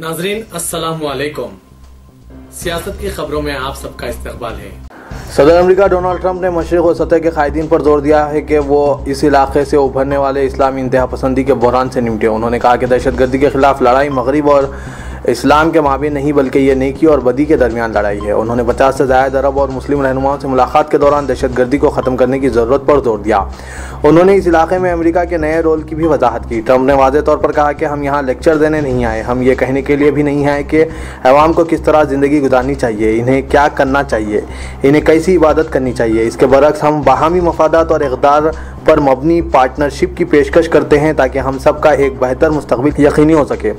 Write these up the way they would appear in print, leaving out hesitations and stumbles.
नाजरीन अस्सलाम वालेकुम। सियासत की खबरों में आप सबका इस्तकबाल है। सदर अमेरिका डोनाल्ड ट्रंप ने मशरिक़ व सतह के कायदीन पर जोर दिया है कि वो इस इलाके से उभरने वाले इस्लामी इंतहा पसंदी के बहरान से निपटे। उन्होंने कहा कि दहशतगर्दी के खिलाफ लड़ाई मगरिब और इस्लाम के माबेन नहीं बल्कि ये नेकी और बदी के दरमियान लड़ाई है। उन्होंने 50 से ज़ायद अरब और मुस्लिम रहनुमाओं से मुलाकात के दौरान दहशतगर्दी को ख़त्म करने की ज़रूरत पर जोर दिया। उन्होंने इस इलाके में अमेरिका के नए रोल की भी वजाहत की। ट्रंप ने वाज़ेह तौर पर कहा कि हम यहाँ लेक्चर देने नहीं आए, हम ये कहने के लिए भी नहीं आए कि अवाम को किस तरह ज़िंदगी गुजारनी चाहिए, इन्हें क्या करना चाहिए, इन्हें कैसी इबादत करनी चाहिए। इसके बरक्स हम बाहमी मफादात और इक़दार पर मबनी पार्टनरशिप की पेशकश करते हैं ताकि हम सब का एक बेहतर मुस्तक़बिल यकीनी हो सके।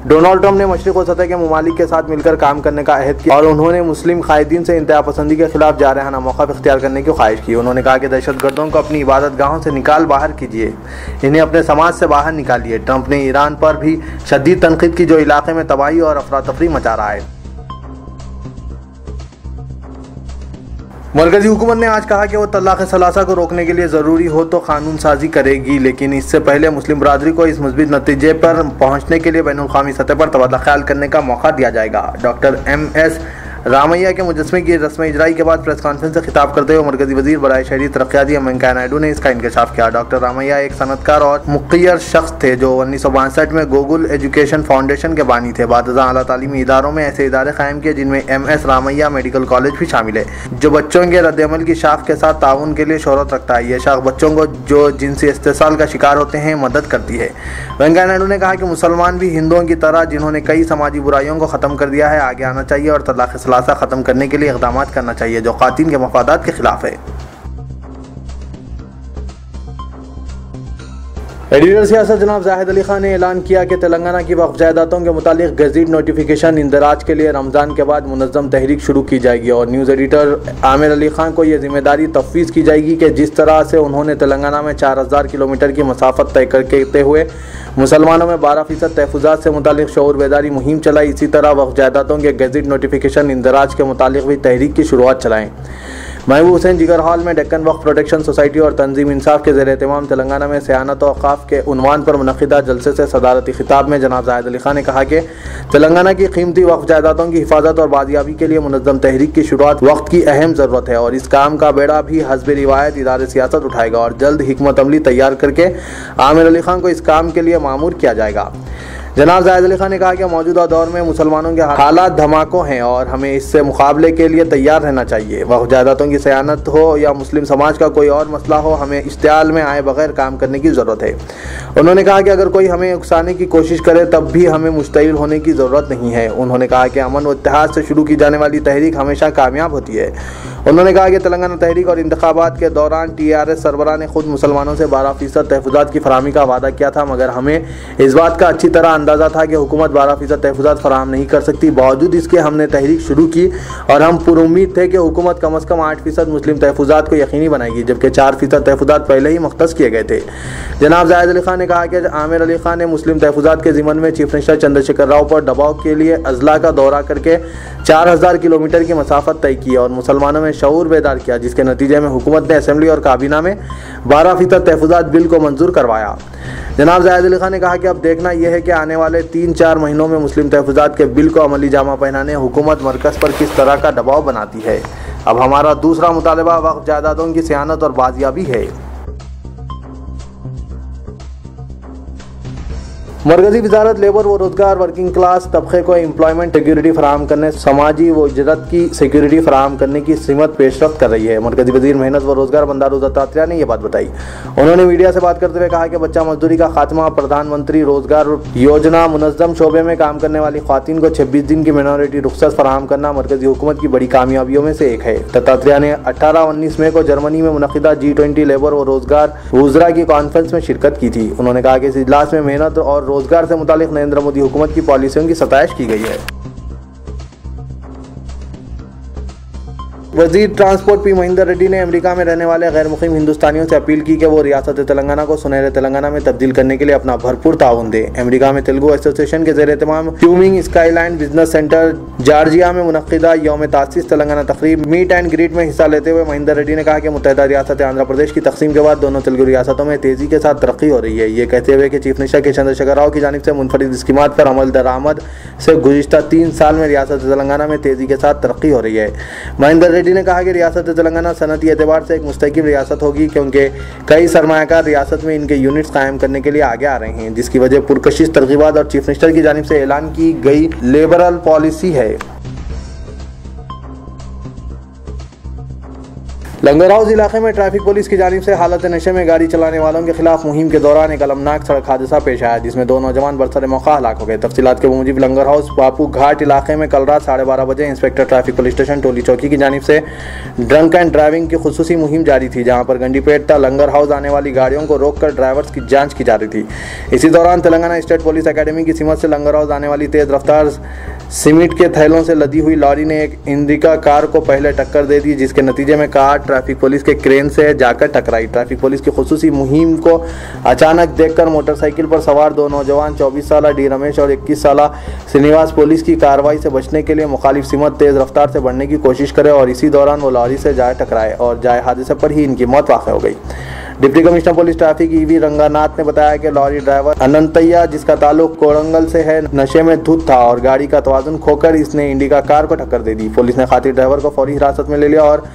डोनाल्ड ट्रंप ने मशरिक़ व सतह के ममालिक के साथ मिलकर काम करने का अहद किया और उन्होंने मुस्लिम कायदीन से इंतहा पसंदी के खिलाफ जारहाना मौक़िफ़ इख्तियार करने की ख्वाहिश की। उन्होंने कहा कि दहशतगर्दों को अपनी इबादत गाहों से निकाल बाहर कीजिए, इन्हें अपने समाज से बाहर निकालिए। ट्रंप ने ईरान पर भी शदीद तनक़ीद की जो इलाके में तबाही और अफरा तफरी मचा रहा है। मरकज़ी हुकूमत ने आज कहा कि वो तलाक़ सलासा को रोकने के लिए ज़रूरी हो तो कानून साजी करेगी, लेकिन इससे पहले मुस्लिम बरादरी को इस मुस्बित नतीजे पर पहुँचने के लिए बैनुल-अक़वामी सतह पर तबादला ख्याल करने का मौका दिया जाएगा। डॉक्टर MS रामैया के मुजस्मे की रस्म इजराई के बाद प्रेस कॉन्फ्रेंस से खिताब करते हुए मरकज़ी वज़ीर बराए शहरी तरक्यात वेंकैया नायडू ने इसका इंकशाफ किया। डॉक्टर रामैया एक सनतकार और मुक़्य्यर शख्स थे जो 1962 में गूगल एजुकेशन फाउंडेशन के बानी थे। बाद आला तालीमी इदारों में ऐसे इदारे कायम किए जिनमें MS रामैया मेडिकल कॉलेज भी शामिल है, जो बच्चों के रद्द-ए-अमल की शाख के साथ ताउन के लिए शोहरत रखता है। यह शाख बच्चों को जो जिनसी इस्तेसाल का शिकार होते हैं मदद करती है। वेंकैया नायडू ने कहा कि मुसलमान भी हिंदुओं की तरह जिन्होंने कई समाजी बुराइयों को ख़त्म कर दिया है आगे आना चाहिए और तलाक़ सलासा ख़त्म करने के लिए इक़दाम करना चाहिए जो ख़ातिन के मफादात के खिलाफ है। एडिटर सियासत जनाब जाहिद अली खान ने ऐलान किया कि तेलंगाना की वक्फ जायदादों के मुतालिक गज़ीट नोटिफिकेशन इंदराज के लिए रमज़ान के बाद मुनज़्ज़म तहरीक शुरू की जाएगी और न्यूज़ एडिटर आमिर अली खान को यह जिम्मेदारी तफ़वीज़ की जाएगी कि जिस तरह से उन्होंने तेलंगाना में 4000 किलोमीटर की मसाफत तय करते हुए मुसलमानों में 12% तहफ़्फ़ुज़ात से मुतालिक शऊर बेदारी मुहिम चलाई, इसी तरह वक्फ जायदादों के गज़ीट नोटिफिकेशन इंदराज के मुतालिक भी तहरीक की शुरुआत चलाएँ। महबूब हुसैन जिगर हॉल में डेक्कन वक्फ प्रोटेक्शन सोसाइटी और तंजीम इंसाफ के ज़ेर एहतमाम तेलंगाना में सियानत और औक़ाफ़ के उन्वान पर मुनक़िदा जलसे से सदारती खिताब में जनाब जाहिद अली खान ने कहा कि तेलंगाना की कीमती वक्फ जायदादों की हिफाजत और बाजियाबी के लिए मुनज़्ज़म तहरीक की शुरुआत वक्त की अहम ज़रूरत है और इस काम का बेड़ा भी हस्ब रिवायत इदारे सियासत उठाएगा और जल्द हिकमत अमली तैयार करके आमिर अली खान को इस काम के लिए मामूर किया जाएगा। जनाब जाहिद अली खान ने कहा कि मौजूदा दौर में मुसलमानों के हालात धमाकों हैं और हमें इससे मुकाबले के लिए तैयार रहना चाहिए। वक्फ जायदादों की सयानत हो या मुस्लिम समाज का कोई और मसला हो, हमें इश्तियाल में आए बगैर काम करने की ज़रूरत है। उन्होंने कहा कि अगर कोई हमें उकसाने की कोशिश करे तब भी हमें मुश्तइल होने की ज़रूरत नहीं है। उन्होंने कहा कि अमन व इत्तेहाद से शुरू की जाने वाली तहरीक हमेशा कामयाब होती है। उन्होंने कहा कि तेलंगाना तहरीक और इंतखाबात के दौरान TRS सरबराह ने खुद मुसलमानों से 12% तहफ़्फ़ुज़ात की फराहमी का वादा किया था, मगर हमें इस बात का अच्छी तरह अंदाज़ा था कि हुकूमत 12% तहफ़्फ़ुज़ात फराहम नहीं कर सकती। बावजूद इसके हमने तहरीक शुरू की और हम पुरुम्मीद थे कि हुकूमत कम अज़ कम 8% मुस्लिम तहफ़्फ़ुज़ात को यकीनी बनाएगी, जबकि 4% तहफ़्फ़ुज़ात पहले ही मुख्तस किए गए थे। जनाब जाहिद अली खान ने कहा कि आमिर अली खान ने मुस्लिम तहफ़्फ़ुज़ात के ज़िमन में चीफ मिनिस्टर चंद्रशेखर राव पर दबाव के लिए अज़ला का दौरा करके 4000 किलोमीटर की मसाफत तय की और मुसलमानों में शऊर बेदार किया, जिसके नतीजे में हुकूमत ने असेंबली और काबीना में 12% तहफ़्फ़ुज़ात बिल को मंजूर करवाया। जनाब जाहिद अली खान ने कहा कि अब देखना यह है कि आने वाले 3-4 महीनों में मुस्लिम तहफ़्फ़ुज़ात के बिल को अमली जामा पहनाने हुकूमत मरकज़ पर किस तरह का दबाव बनाती है। अब हमारा दूसरा मुतालबा वक्फ जायदादों की सियानत और बाजियाबी है। मरकज़ी वज़ारत लेबर व रोज़गार वर्किंग क्लास तबके को एम्प्लॉयमेंट सिक्योरिटी फराहम करने, समाजी व इजरत की सिक्योरिटी फराहम करने की सिमत पेशरफ्त कर रही है। मरकज़ी वज़ीर मेहनत व रोज़गार बंदारू दत्तात्रेय ने यह बात बताई। उन्होंने मीडिया से बात करते हुए कहा कि बच्चा मजदूरी का खात्मा, प्रधानमंत्री रोज़गार योजना, मुनज़्ज़म शोबे में काम करने वाली ख़वातीन को 26 दिन की मिनॉरिटी रुख़सत फराहम करना मरकज़ी हुकूमत की बड़ी कामयाबियों में से एक है। दत्तात्रेय ने 18-19 मई को जर्मनी में मुनक़िदा G20 लेबर व रोज़गार वुज़रा की कॉन्फ्रेंस में शिरकत की थी। उन्होंने कहा कि इस इजलास में मेहनत और रोज़गार से मुतालिक नरेंद्र मोदी हुकूमत की पॉलिसियों की सताइश की गई है। वजीर ट्रांसपोर्ट पी महेंदर रेड्डी ने अमेरिका में रहने वाले गैर मुकीम हिंदुस्तानियों से अपील की कि वो रियासत तेलंगाना को सुनहरे तेलंगाना में तब्दील करने के लिए अपना भरपूर ताउन दे। अमेरिका में तेलुगु एसोसिएशन के ज़ेर एहतमाम ट्यूमिंग स्काईलैंड बिजनेस सेंटर जॉर्जिया में मुनक्किदा यौम तासीस तेलंगाना तकरीब मीट एंड ग्रीट में हिस्सा लेते हुए महेंदर रेड्डी ने कहा कि मुत्तहिदा रियासत आंध्र प्रदेश की तकसीम के बाद दोनों तेलुगु रियासतों में तेजी के साथ तरक्की हो रही है। ये कहते हुए कि चीफ मिनिस्टर के चंद्रशेखर राव की जानिब से मुनफरिद स्कीमात पर अमल दरामद से गुज़िश्ता 3 साल में रियासत तेलंगाना में तेजी के साथ तरक्की हो रही है। महेंदर रेड्डी ने कहा कि रियासत तेलंगाना सनती एतबार से एक मुस्तकिल रियासत होगी क्योंकि कई सरमायाकार रियासत में इनके यूनिट्स कायम करने के लिए आगे आ रहे हैं, जिसकी वजह पुरकशिश तरगीबात और चीफ मिनिस्टर की जानिब से ऐलान की गई लिबरल पॉलिसी है। लंगर हाउस इलाके में ट्रैफिक पुलिस की जानिब से हालत नशे में गाड़ी चलाने वालों के खिलाफ मुहिम के दौरान एक अलमनाक सड़क हादसा पेश आया, जिसमें 2 नौजवान बरसर मौका हलाक हो गए। तफसीलात के मुताबिक लंगर हाउस बापू घाट इलाके में कल रात 12:30 बजे इंस्पेक्टर ट्रैफिक पुलिस स्टेशन टोली चौकी की जानिब से ड्रंक एंड ड्राइविंग की खुसूसी मुहिम जारी थी, जहाँ पर गंडीपेट लंगर हाउस आने वाली गाड़ियों को रोककर ड्राइवर्स की जाँच की जा रही थी। इसी दौरान तेलंगाना स्टेट पुलिस अकेडमी की सिमत से लंगर हाउस आने वाली तेज रफ्तार सीमेंट के थैलों से लदी हुई लॉरी ने एक इंडिका कार को पहले टक्कर दे दी, जिसके नतीजे में कार ट्रैफिक पुलिस के क्रेन से जाकर टकराई। ट्रैफिक पुलिस की खुसूसी मुहिम को अचानक देखकर मोटरसाइकिल पर सवार 2 नौजवान 24 साला डी रमेश और 21 साला श्रीनिवास पुलिस की कार्रवाई से बचने के लिए मुखालिफ सिमत तेज रफ्तार से बढ़ने की कोशिश करे और इसी दौरान वो लॉरी से जाए टकराए और जाए हादसे पर ही इनकी मौत वाक़ हो गई। Deputy commissioner police traffic EV Ranganath ने बताया कि लॉरी ड्राइवर अनंतैया, जिसका ताल्लुक कोरंगल से है, नशे में धुत था और गाड़ी का तवाजुन खोकर इसने इंडिका कार को टक्कर दे दी। पुलिस ने खातिर ड्राइवर को फौरी हिरासत में ले लिया और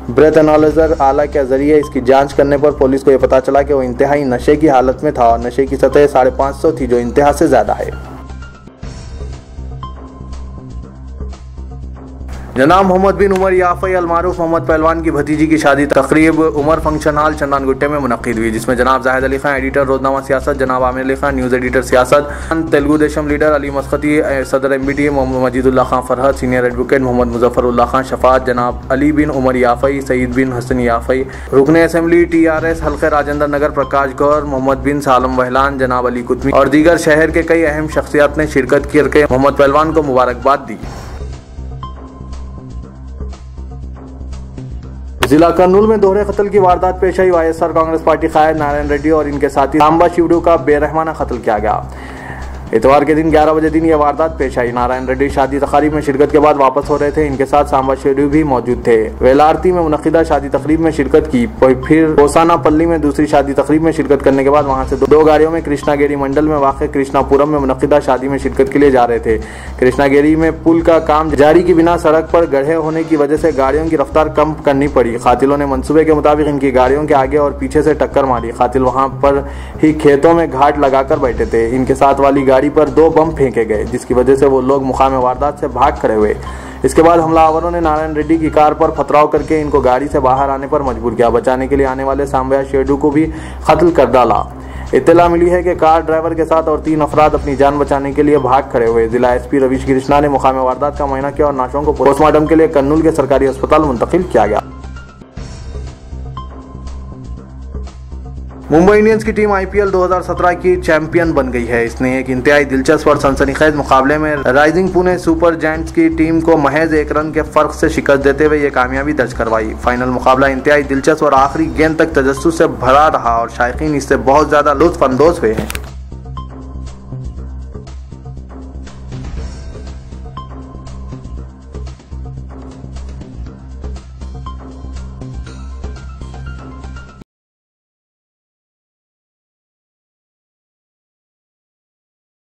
ब्रेथ एनालाइजर आला के जरिए इसकी जांच करने पर पुलिस को यह पता चला कि वो इंतहाई नशे की हालत में था और नशे की सतह 550 थी, जो इंतहा से ज्यादा है। जनाब मोहम्मद बिन उमर याफ़ई अलमारूफ मोहम्मद पहलवान की भतीजी की शादी तकरीब उमर फंक्शन हॉल चंदानगुट्टे में मुनक्किद हुई, जिसमें जनाब जाहिद अली खान एडिटर रोजनामा सियासत, जनाब Amir Ali Khan news editor Siasat, Telugu Desam leader Ali Maskati, सदर MBT Mohammed Majeedullah Khan Farhat, senior advocate Mohammed Muzaffarullah Khan Shafath, जनाब अली बिन उमर याफ़ई, सईद बिन हसन याफ़ई, रुकन असेंबली TRS हल्के राजेंद्र नगर प्रकाश गौर, मोहम्मद बिन सालम वहलान, जनाब अली कुतमी और दीगर शहर के कई अहम शख्सियात ने शिरकत करके मोहम्मद पहलवान को मुबारकबाद दी। जिला कर्नूल में दोहरे कत्ल की वारदात पेश आई। YSR कांग्रेस पार्टी कायद नारायण रेड्डी और इनके साथी सांबा शिवडू का बेरहमाना कत्ल किया गया। इतवार के दिन 11 बजे दिन यह वारदात पेश आई। नारायण रेड्डी शादी तकरीब में शिरकत के बाद वापस हो रहे थे। इनके साथ सांबा शिवडू भी मौजूद थे। वेलारती में मुनक्किदा शादी तकरीब में शिरकत की, फिर कोसाना पल्ली में दूसरी शादी तकरीब में शिरकत करने के बाद वहां से 2 गाड़ियों में कृष्णागिरी मंडल में वाक़ कृष्णापुरम में मुनक्किदा शादी में शिरकत के लिए जा रहे थे। कृष्णागिरी में पुल का काम जारी की बिना सड़क पर गड्ढे होने की वजह से गाड़ियों की रफ्तार कम करनी पड़ी। कातिलों ने मंसूबे के मुताबिक इनकी गाड़ियों के आगे और पीछे से टक्कर मारी। कातिल वहां पर ही खेतों में घाट लगाकर बैठे थे। इनके साथ वाली गाड़ी पर 2 बम फेंके गए, जिसकी वजह से वो लोग मुकाम वारदात से भाग खड़े हुए। इसके बाद हमलावरों ने नारायण रेड्डी की कार पर पथराव करके इनको गाड़ी से बाहर आने पर मजबूर किया। बचाने के लिए आने वाले सांबा शेडू को भी कत्ल कर डाला। इत्तला मिली है कि कार ड्राइवर के साथ और 3 अफराद अपनी जान बचाने के लिए भाग खड़े हुए। जिला SP रवीश कृष्णा ने मुकाम वारदात का मुआयना किया और नाशों को पोस्टमार्टम के लिए कर्नूल के सरकारी अस्पताल मुंतकिल किया गया। मुंबई इंडियंस की टीम IPL 2017 की चैंपियन बन गई है। इसने एक इंतहाई दिलचस्प और सनसनीखेज मुकाबले में राइजिंग पुणे सुपर जायंट्स की टीम को महज 1 रन के फर्क से शिकस्त देते हुए ये कामयाबी दर्ज करवाई। फाइनल मुकाबला इंतहाई दिलचस्प और आखिरी गेंद तक तजस्सुस से भरा रहा और शायकीन इससे बहुत ज्यादा लुत्फ अंदोज हुए हैं।